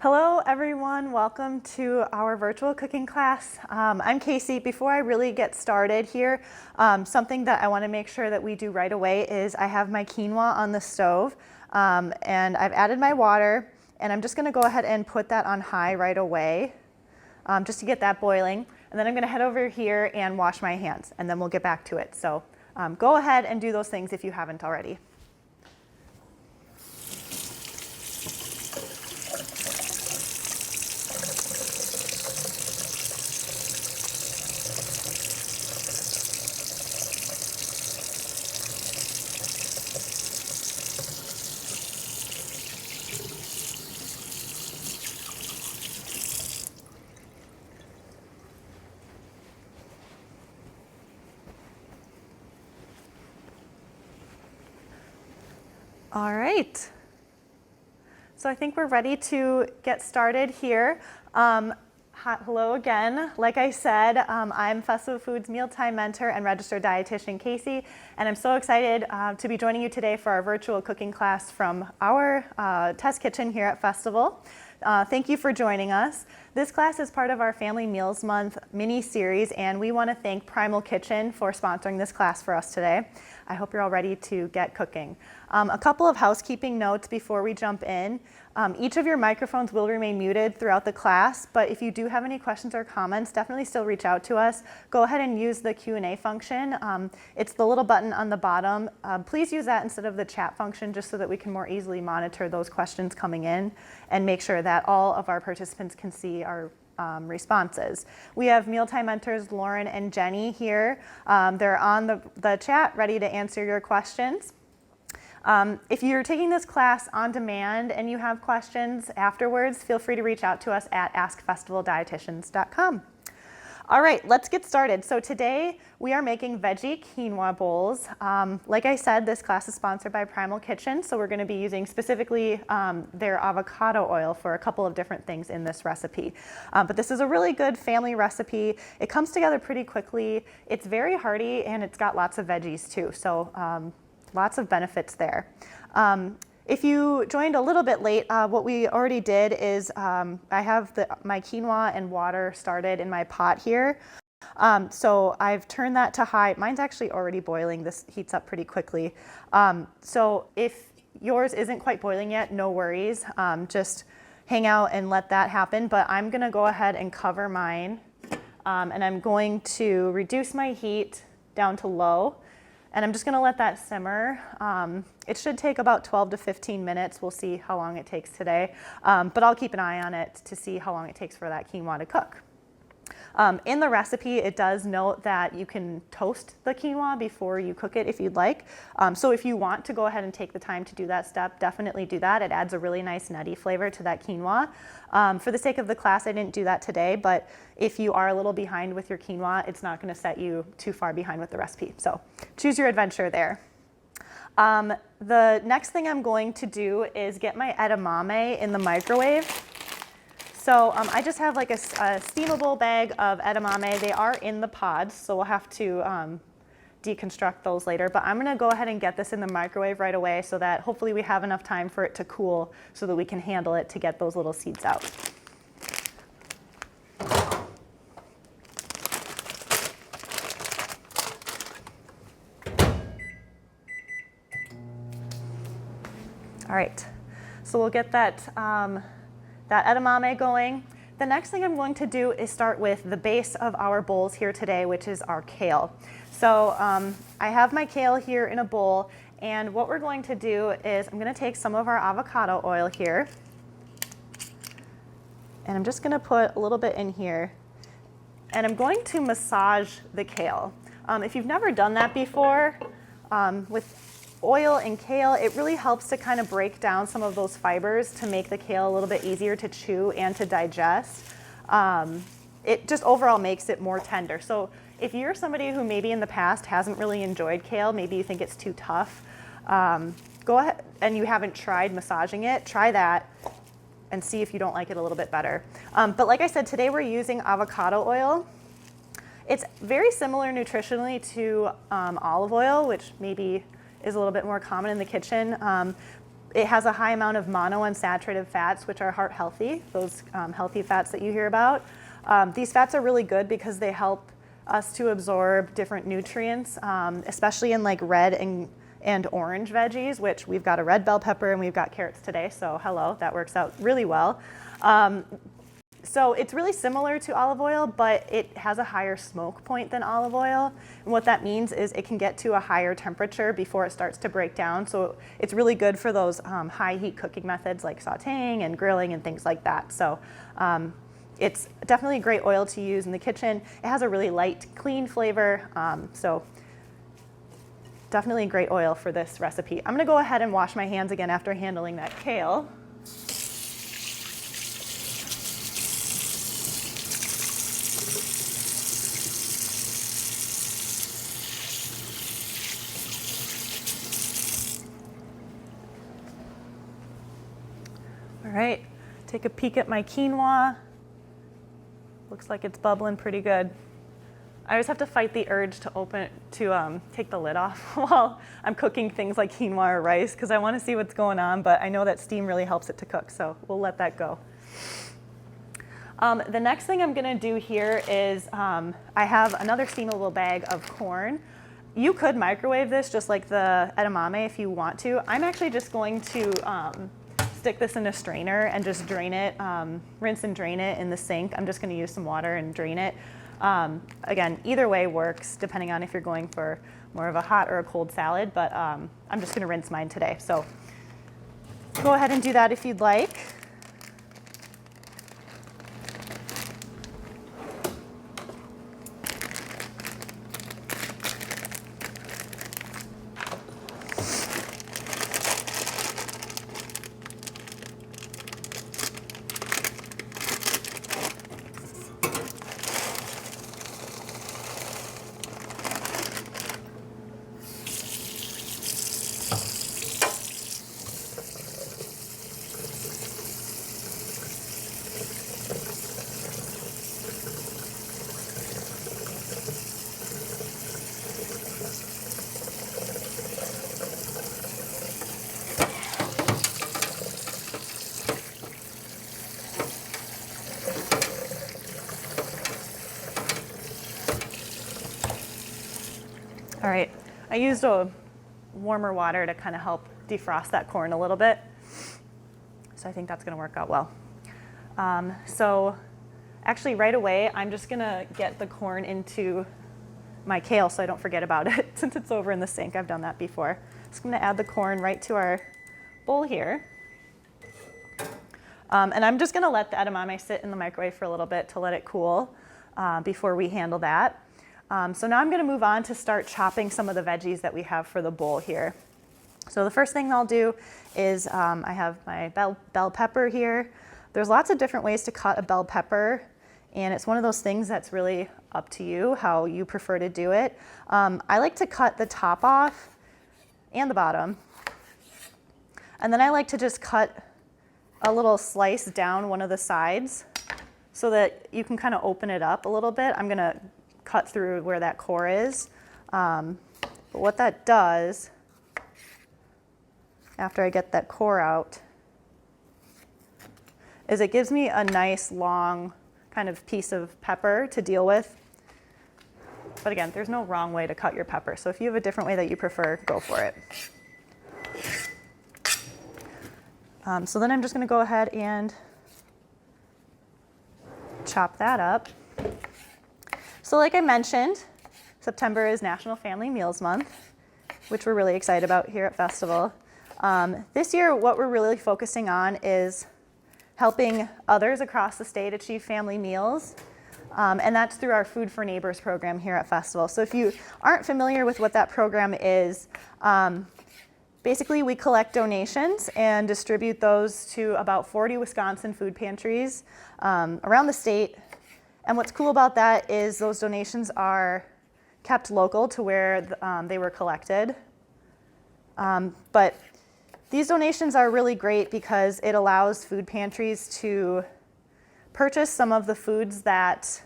Hello everyone, welcome to our virtual cooking class. I'm Casey. Before I really get started here, something that I want to make sure that we do right away is I have my quinoa on the stove and I've added my water, and I'm just going to go ahead and put that on high right away just to get that boiling. And then I'm going to head over here and wash my hands, and then we'll get back to it. So go ahead and do those things if you haven't already. All right, so I think we're ready to get started here. Hello again. Like I said, I'm Festival Foods Mealtime Mentor and Registered Dietitian Casey, and I'm so excited to be joining you today for our virtual cooking class from our test kitchen here at Festival. Thank you for joining us. This class is part of our Family Meals Month mini-series, and we want to thank Primal Kitchen for sponsoring this class for us today. I hope you're all ready to get cooking. A couple of housekeeping notes before we jump in. Each of your microphones will remain muted throughout the class, but if you do have any questions or comments, definitely still reach out to us. Go ahead and use the Q&A function. It's the little button on the bottom. Please use that instead of the chat function, just so that we can more easily monitor those questions coming in and make sure that all of our participants can see our responses. We have mealtime mentors Lauren and Jenny here. They're on the chat ready to answer your questions. If you're taking this class on demand and you have questions afterwards, feel free to reach out to us at askfestivaldietitians.com. All right, let's get started. So today we are making veggie quinoa bowls. Like I said, this class is sponsored by Primal Kitchen, so we're going to be using specifically their avocado oil for a couple of different things in this recipe. But this is a really good family recipe. It comes together pretty quickly. It's very hearty, and it's got lots of veggies too, so lots of benefits there. If you joined a little bit late, what we already did is I have my quinoa and water started in my pot here. So I've turned that to high. Mine's actually already boiling. This heats up pretty quickly. So if yours isn't quite boiling yet, no worries. Just hang out and let that happen. But I'm going to go ahead and cover mine. And I'm going to reduce my heat down to low. And I'm just going to let that simmer. It should take about 12 to 15 minutes. We'll see how long it takes today. But I'll keep an eye on it to see how long it takes for that quinoa to cook. In the recipe, it does note that you can toast the quinoa before you cook it if you'd like. So if you want to go ahead and take the time to do that step, definitely do that. It adds a really nice nutty flavor to that quinoa. For the sake of the class, I didn't do that today, but if you are a little behind with your quinoa, it's not going to set you too far behind with the recipe. So choose your adventure there. The next thing I'm going to do is get my edamame in the microwave. So I just have like a steamable bag of edamame. They are in the pods, so we'll have to deconstruct those later. But I'm going to go ahead and get this in the microwave right away so that hopefully we have enough time for it to cool so that we can handle it to get those little seeds out. All right, so we'll get that edamame going. The next thing I'm going to do is start with the base of our bowls here today, which is our kale. So I have my kale here in a bowl, and what we're going to do is I'm going to take some of our avocado oil here, and I'm just going to put a little bit in here, and I'm going to massage the kale. If you've never done that before, with oil and kale, it really helps to kind of break down some of those fibers to make the kale a little bit easier to chew and to digest. It just overall makes it more tender. So if you're somebody who maybe in the past hasn't really enjoyed kale, maybe you think it's too tough, go ahead and you haven't tried massaging it, try that and see if you don't like it a little bit better. But like I said, today we're using avocado oil. It's very similar nutritionally to olive oil, which maybe is a little bit more common in the kitchen. It has a high amount of monounsaturated fats, which are heart healthy, those healthy fats that you hear about. These fats are really good because they help us to absorb different nutrients, especially in like red and orange veggies, which we've got a red bell pepper and we've got carrots today, so hello, that works out really well. So it's really similar to olive oil, but it has a higher smoke point than olive oil. And what that means is it can get to a higher temperature before it starts to break down. So it's really good for those high heat cooking methods like sauteing and grilling and things like that. So it's definitely a great oil to use in the kitchen. It has a really light, clean flavor. So definitely a great oil for this recipe. I'm gonna go ahead and wash my hands again after handling that kale. All right, take a peek at my quinoa. Looks like it's bubbling pretty good. I always have to fight the urge to take the lid off while I'm cooking things like quinoa or rice because I want to see what's going on, but I know that steam really helps it to cook, so we'll let that go. The next thing I'm gonna do here is I have another steamable bag of corn. You could microwave this just like the edamame if you want to. I'm actually just going to stick this in a strainer and just drain it, rinse and drain it in the sink. I'm just gonna use some water and drain it. Again, either way works depending on if you're going for more of a hot or a cold salad, but I'm just gonna rinse mine today. So go ahead and do that if you'd like. All right, I used a warmer water to kind of help defrost that corn a little bit. So I think that's gonna work out well. So actually right away, I'm just gonna get the corn into my kale so I don't forget about it since it's over in the sink. I've done that before. Just gonna add the corn right to our bowl here. And I'm just gonna let the edamame sit in the microwave for a little bit to let it cool before we handle that. So now I'm gonna move on to start chopping some of the veggies that we have for the bowl here. So the first thing I'll do is I have my bell pepper here. There's lots of different ways to cut a bell pepper, and it's one of those things that's really up to you, how you prefer to do it. I like to cut the top off and the bottom. And then I like to just cut a little slice down one of the sides so that you can kind of open it up a little bit. I'm gonna cut through where that core is. But what that does, after I get that core out, is it gives me a nice long kind of piece of pepper to deal with. But again, there's no wrong way to cut your pepper. So if you have a different way that you prefer, go for it. So then I'm just gonna go ahead and chop that up. So like I mentioned, September is National Family Meals Month, which we're really excited about here at Festival. This year, what we're really focusing on is helping others across the state achieve family meals. And that's through our Food for Neighbors program here at Festival. So if you aren't familiar with what that program is, basically we collect donations and distribute those to about 40 Wisconsin food pantries around the state. And what's cool about that is those donations are kept local to where they were collected. But these donations are really great because it allows food pantries to purchase some of the foods that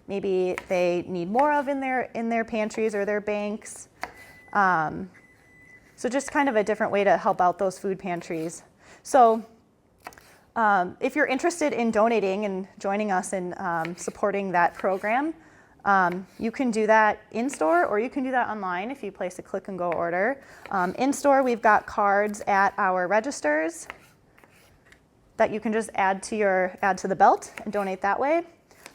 maybe they need more of in their pantries or their banks. So just kind of a different way to help out those food pantries. So if you're interested in donating and joining us in supporting that program, you can do that in-store or you can do that online if you place a click and go order. In-store, we've got cards at our registers that you can just add to the belt and donate that way.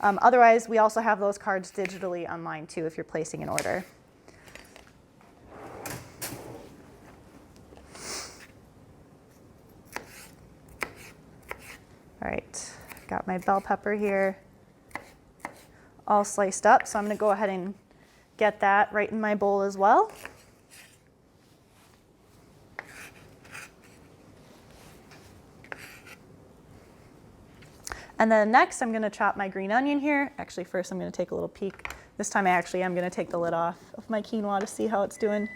Otherwise, we also have those cards digitally online too if you're placing an order. All right, got my bell pepper here all sliced up, so I'm going to go ahead and get that right in my bowl as well. And then next I'm going to chop my green onion here. Actually, first I'm going to take a little peek. This time I actually am going to take the lid off of my quinoa to see how it's doing.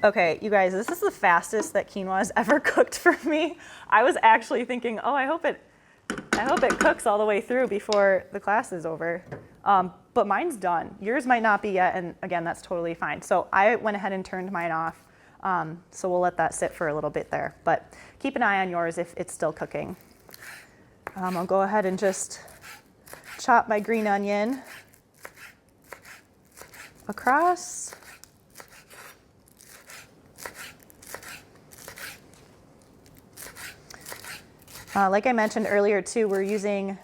Okay, you guys, this is the fastest that quinoa has ever cooked for me. I was actually thinking, oh, I hope it cooks all the way through before the class is over. But mine's done. Yours might not be yet, and again, that's totally fine. So I went ahead and turned mine off. So we'll let that sit for a little bit there. But keep an eye on yours if it's still cooking. I'll go ahead and just chop my green onion across. Like I mentioned earlier too, we're using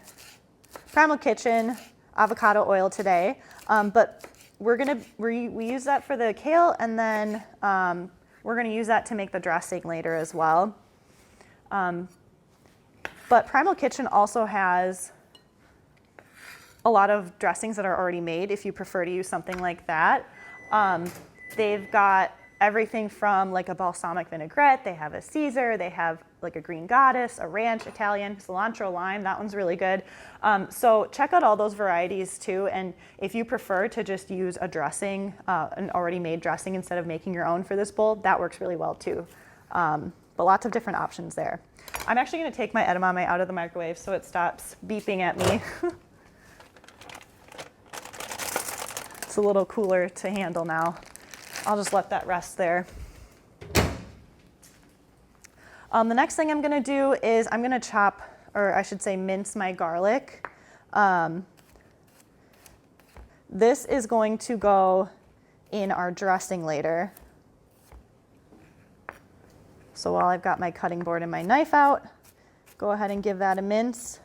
Primal Kitchen Avocado Oil today, but we use that for the kale, and then we're gonna use that to make the dressing later as well. But Primal Kitchen also has a lot of dressings that are already made if you prefer to use something like that. They've got everything from like a balsamic vinaigrette, they have a Caesar, they have like a green goddess, a ranch, Italian, cilantro lime, that one's really good. So check out all those varieties too, and if you prefer to just use a dressing, an already made dressing instead of making your own for this bowl, that works really well too. But lots of different options there. I'm actually going to take my edamame out of the microwave so it stops beeping at me. It's a little cooler to handle now. I'll just let that rest there. The next thing I'm going to do is I'm going to chop, or I should say mince my garlic. This is going to go in our dressing later. So while I've got my cutting board and my knife out, go ahead and give that a mince.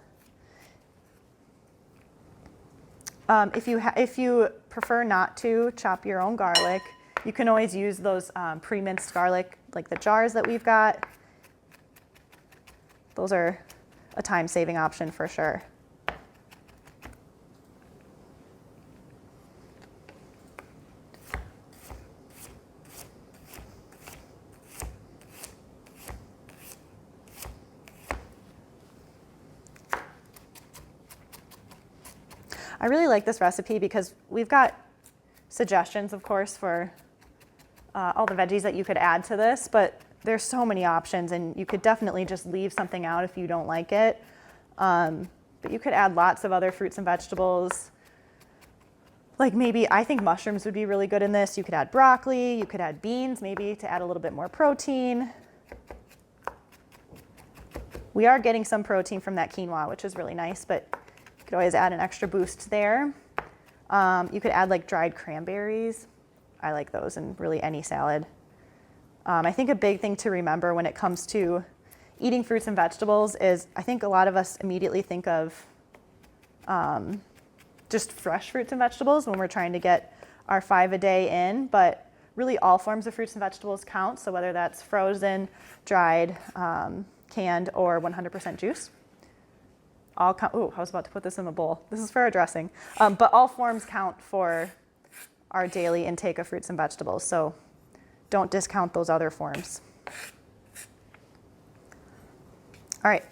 If you prefer not to chop your own garlic, you can always use those pre-minced garlic, like the jars that we've got. Those are a time-saving option for sure. I really like this recipe because we've got suggestions, of course, for all the veggies that you could add to this, but there's so many options, and you could definitely just leave something out if you don't like it. But you could add lots of other fruits and vegetables. Like maybe, I think mushrooms would be really good in this. You could add broccoli, you could add beans, maybe to add a little bit more protein. We are getting some protein from that quinoa, which is really nice, but you could always add an extra boost there. You could add like dried cranberries. I like those in really any salad. I think a big thing to remember when it comes to eating fruits and vegetables is I think a lot of us immediately think of just fresh fruits and vegetables when we're trying to get our 5 a day in, but really all forms of fruits and vegetables count. So whether that's frozen, dried, canned, or 100% juice. All count. Ooh, I was about to put this in a bowl. This is for our dressing. But all forms count for our daily intake of fruits and vegetables. So don't discount those other forms. All right,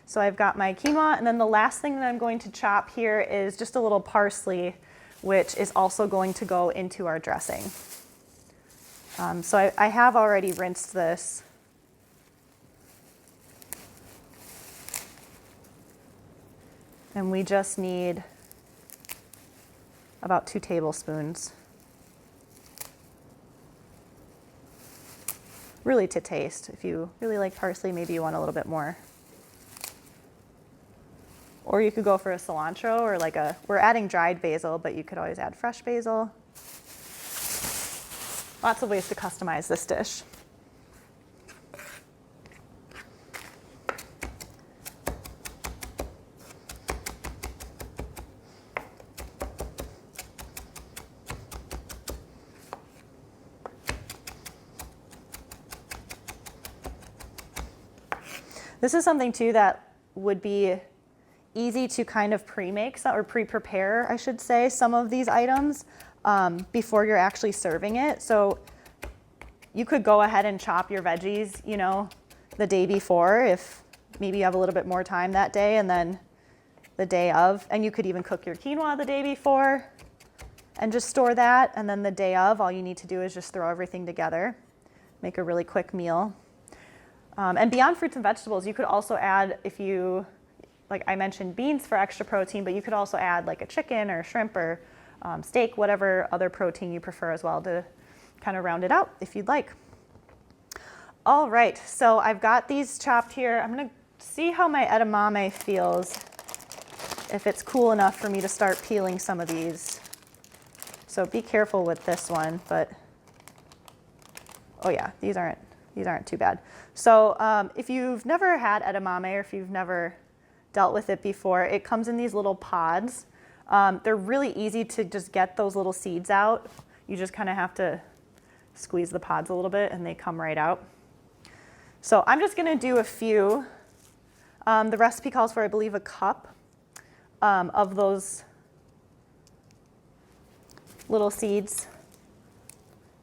so I've got my quinoa, and then the last thing that I'm going to chop here is just a little parsley, which is also going to go into our dressing. So I have already rinsed this. And we just need about 2 tablespoons. really to taste. If you really like parsley, maybe you want a little bit more. Or you could go for a cilantro or like we're adding dried basil, but you could always add fresh basil. Lots of ways to customize this dish. This is something too that would be easy to kind of pre-make or pre-prepare, I should say, some of these items before you're actually serving it. So you could go ahead and chop your veggies, you know, the day before if maybe you have a little bit more time that day, and then the day of, and you could even cook your quinoa the day before and just store that, and then the day of, all you need to do is just throw everything together, make a really quick meal. And beyond fruits and vegetables, you could also add, if you, like I mentioned, beans for extra protein, but you could also add like a chicken or shrimp or steak, whatever other protein you prefer as well, to kind of round it out if you'd like. All right, so I've got these chopped here. I'm gonna see how my edamame feels, if it's cool enough for me to start peeling some of these. So be careful with this one, but oh yeah, these aren't too bad. So if you've never had edamame or if you've never dealt with it before, it comes in these little pods. They're really easy to just get those little seeds out. You just kind of have to squeeze the pods a little bit and they come right out. So I'm just gonna do a few. The recipe calls for, I believe, a cup of those little seeds.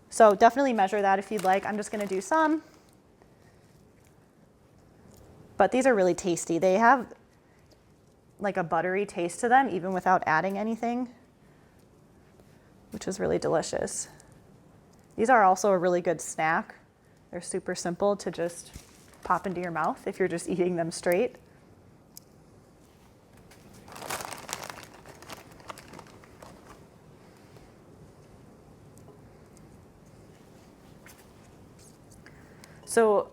So definitely measure that if you'd like. I'm just gonna do some. But these are really tasty. They have like a buttery taste to them, even without adding anything, which is really delicious. These are also a really good snack. They're super simple to just pop into your mouth if you're just eating them straight. So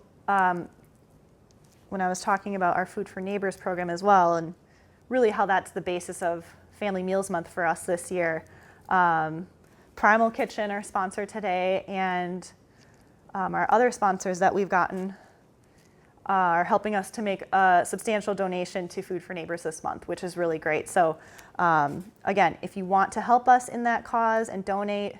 when I was talking about our Food for Neighbors program as well, and really how that's the basis of Family Meals Month for us this year, Primal Kitchen, our sponsor today, and our other sponsors that we've gotten are helping us to make a substantial donation to Food for Neighbors this month, which is really great. So again, if you want to help us in that cause and donate,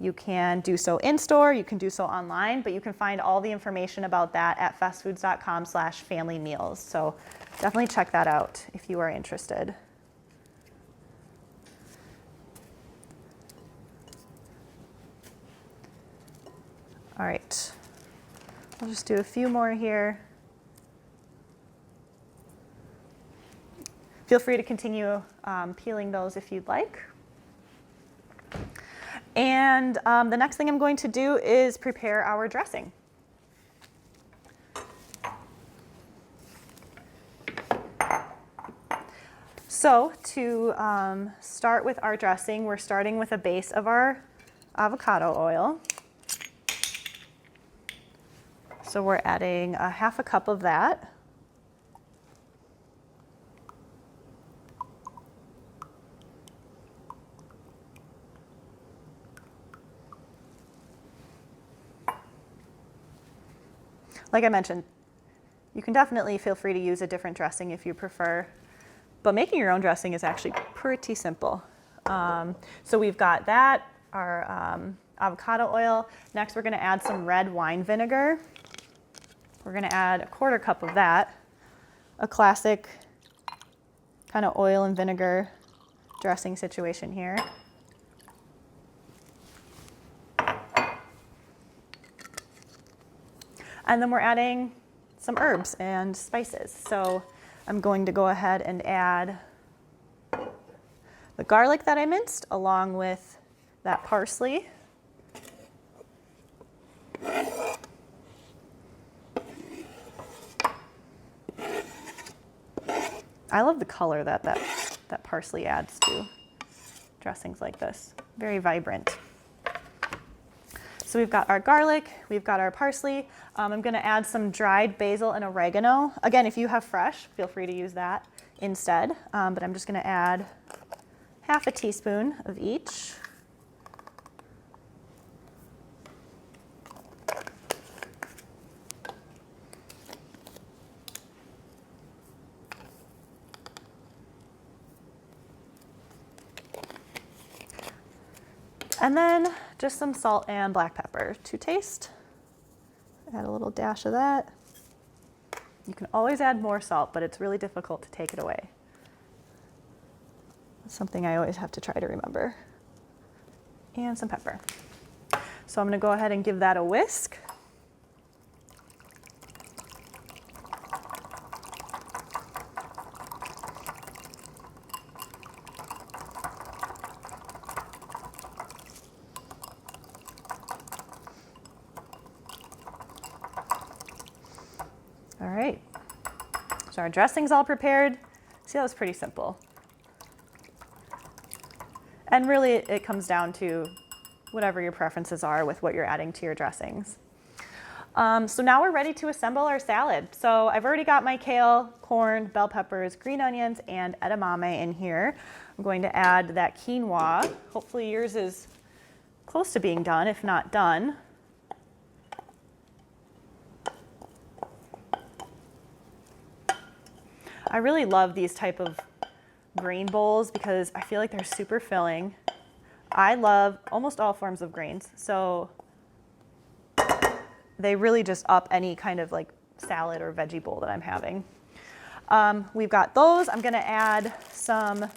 you can do so in-store, you can do so online, but you can find all the information about that at fastfoods.com/familymeals. So definitely check that out if you are interested. All right, I'll just do a few more here. Feel free to continue peeling those if you'd like. And the next thing I'm going to do is prepare our dressing. So to start with our dressing, we're starting with a base of our avocado oil. So we're adding a half a cup of that. Like I mentioned, you can definitely feel free to use a different dressing if you prefer, but making your own dressing is actually pretty simple. So we've got that, our avocado oil. Next, we're gonna add some red wine vinegar. We're gonna add a quarter cup of that, a classic kind of oil and vinegar dressing situation here. And then we're adding some herbs and spices. So I'm going to go ahead and add the garlic that I minced along with that parsley. I love the color that parsley adds to dressings like this. Very vibrant. So we've got our garlic, we've got our parsley. I'm gonna add some dried basil and oregano. Again, if you have fresh, feel free to use that instead. But I'm just gonna add half a teaspoon of each. And then just some salt and black pepper to taste. Add a little dash of that. You can always add more salt, but it's really difficult to take it away. That's something I always have to try to remember. And some pepper. So I'm gonna go ahead and give that a whisk. All right, so our dressing's all prepared. See, that was pretty simple. And really it comes down to whatever your preferences are with what you're adding to your dressings. So now we're ready to assemble our salad. So I've already got my kale, corn, bell peppers, green onions, and edamame in here. I'm going to add that quinoa. Hopefully yours is close to being done, if not done. I really love these type of grain bowls because I feel like they're super filling. I love almost all forms of grains, so they really just up any kind of like salad or veggie bowl that I'm having. We've got those. I'm gonna add some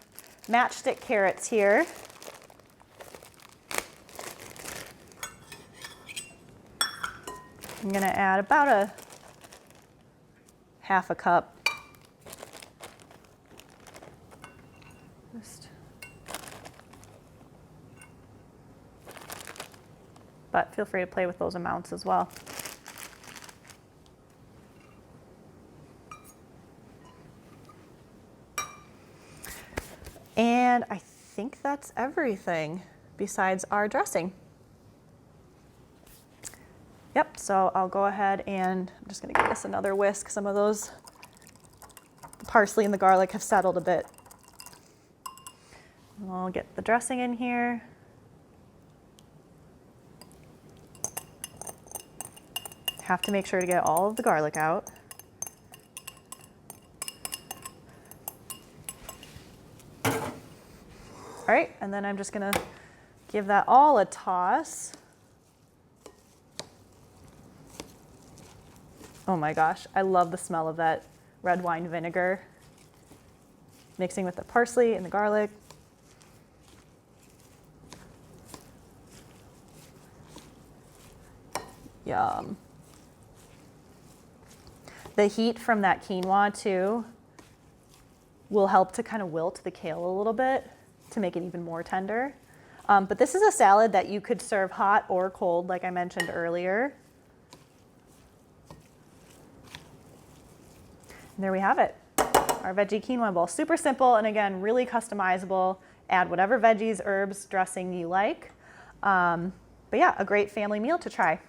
matchstick carrots here. I'm gonna add about a half a cup. But feel free to play with those amounts as well. And I think that's everything besides our dressing. Yep, so I'll go ahead and I'm just gonna give this another whisk. Some of those, the parsley and the garlic have settled a bit. And I'll get the dressing in here. Have to make sure to get all of the garlic out. All right, and then I'm just gonna give that all a toss. Oh my gosh, I love the smell of that red wine vinegar mixing with the parsley and the garlic. Yum. The heat from that quinoa too will help to kind of wilt the kale a little bit to make it even more tender. But this is a salad that you could serve hot or cold, like I mentioned earlier. And there we have it, our veggie quinoa bowl. Super simple and again, really customizable. Add whatever veggies, herbs, dressing you like. But yeah, a great family meal to try.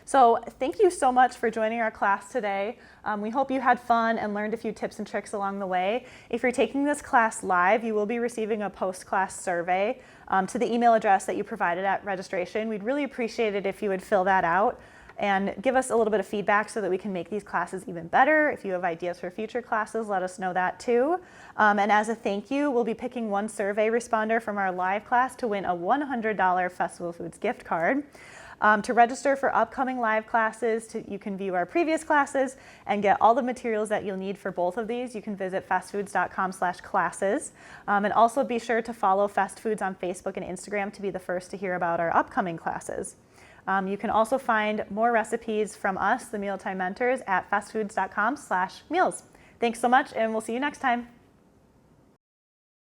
So thank you so much for joining our class today. We hope you had fun and learned a few tips and tricks along the way. If you're taking this class live, you will be receiving a post-class survey to the email address that you provided at registration. We'd really appreciate it if you would fill that out and give us a little bit of feedback so that we can make these classes even better. If you have ideas for future classes, let us know that too. And as a thank you, we'll be picking one survey responder from our live class to win a $100 Festival Foods gift card. To register for upcoming live classes, you can view our previous classes and get all the materials that you'll need for both of these. You can visit fastfoods.com/classes. And also be sure to follow Fast Foods on Facebook and Instagram to be the first to hear about our upcoming classes. You can also find more recipes from us, the Mealtime Mentors, at fastfoods.com/meals. Thanks so much, and we'll see you next time.